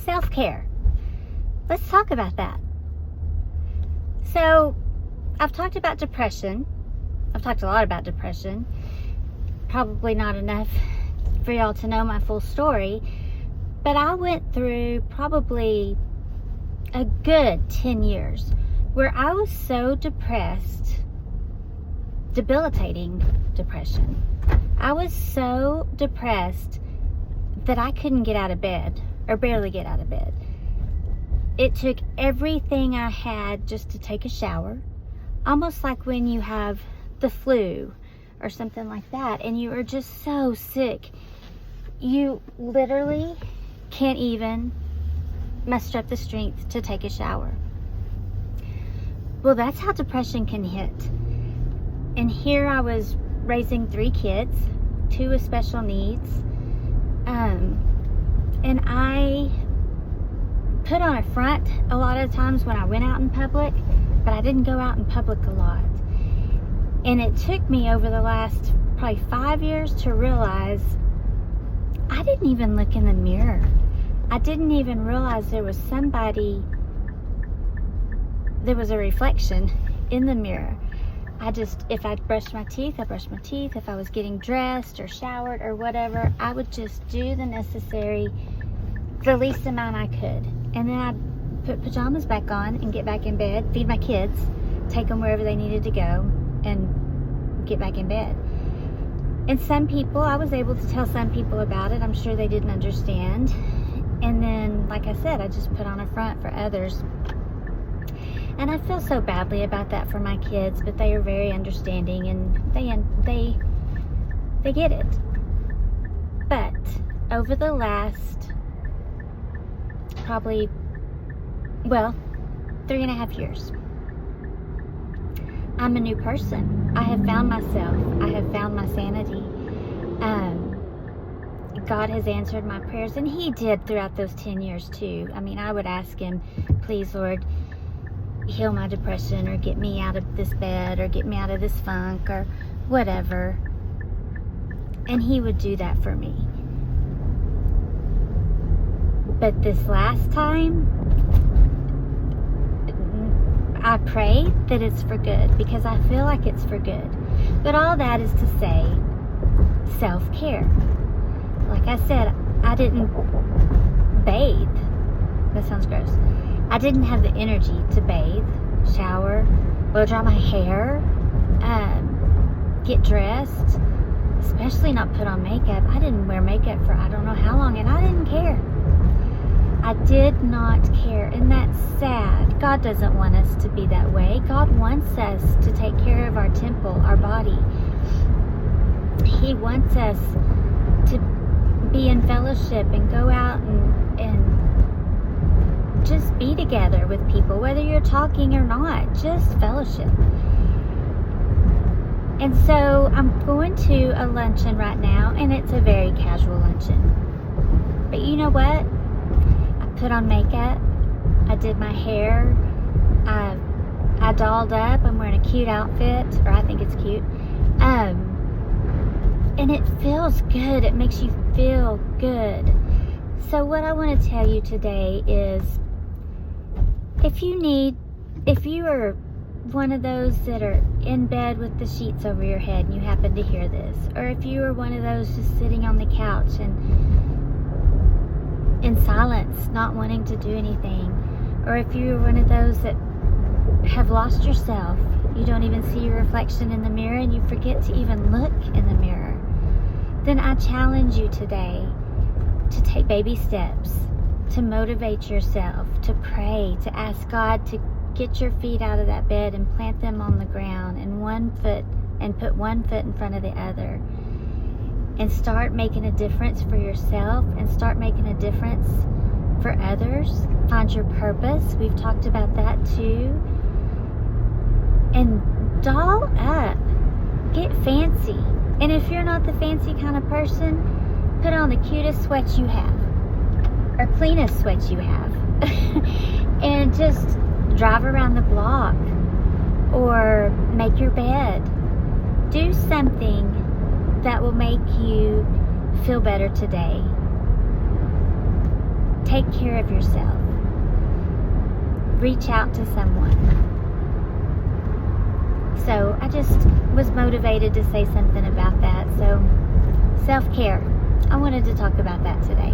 self-care. Let's talk about that. So, I've talked about depression. I've talked a lot about depression. Probably not enough for y'all to know my full story. But I went through probably a good 10 years where I was so depressed, debilitating depression. I was so depressed that I couldn't get out of bed, or barely get out of bed. It took everything I had just to take a shower, almost like when you have the flu or something like that, and you are just so sick, you literally can't even muster up the strength to take a shower. Well, that's how depression can hit. And here I was raising 3 kids, 2 with special needs, and I put on a front a lot of times when I went out in public, but I didn't go out in public a lot. And it took me over the last probably 5 years to realize I didn't even look in the mirror. I didn't even realize there was a reflection in the mirror. If I brushed my teeth, I brushed my teeth. If I was getting dressed or showered or whatever, I would just do the least amount I could. And then I'd put pajamas back on and get back in bed, feed my kids, take them wherever they needed to go, and get back in bed. And some people, I was able to tell some people about it. I'm sure they didn't understand. And then, like I said, I just put on a front for others. And I feel so badly about that for my kids, but they are very understanding, and they get it. But over the last probably, 3.5 years, I'm a new person. I have found myself. I have found my sanity. God has answered my prayers, and He did throughout those 10 years too. I mean, I would ask Him, please, Lord, heal my depression, or get me out of this bed, or get me out of this funk, or whatever. And He would do that for me. But this last time, I pray that it's for good, because I feel like it's for good. But all that is to say, self-care. Like I said, I didn't bathe. That sounds gross. I didn't have the energy to bathe, shower, blow dry my hair, get dressed, especially not put on makeup. I didn't wear makeup for I don't know how long, and I didn't care. I did not care, and that's sad. God doesn't want us to be that way. God wants us to take care of our temple, our body. He wants us to be in fellowship and go out and just be together with people, whether you're talking or not, just fellowship. And so I'm going to a luncheon right now, and it's a very casual luncheon. But you know what? I put on makeup, I did my hair, I dolled up, I'm wearing a cute outfit, or I think it's cute, and it feels good. It makes you feel good. So what I want to tell you today is, if you are one of those that are in bed with the sheets over your head and you happen to hear this, or if you are one of those just sitting on the couch and in silence, not wanting to do anything, or if you are one of those that have lost yourself, you don't even see your reflection in the mirror and you forget to even look in the mirror, then I challenge you today to take baby steps, to motivate yourself, to pray, to ask God to get your feet out of that bed and plant them on the ground, and put one foot in front of the other, and start making a difference for yourself, and start making a difference for others. Find your purpose. We've talked about that too. And doll up. Get fancy. And if you're not the fancy kind of person, put on the cutest sweats you have, or cleanest sweats you have, and just drive around the block, or make your bed. Do something that will make you feel better today. take care of yourself. Reach out to someone. So I just was motivated to say something about that. So self-care. I wanted to talk about that today.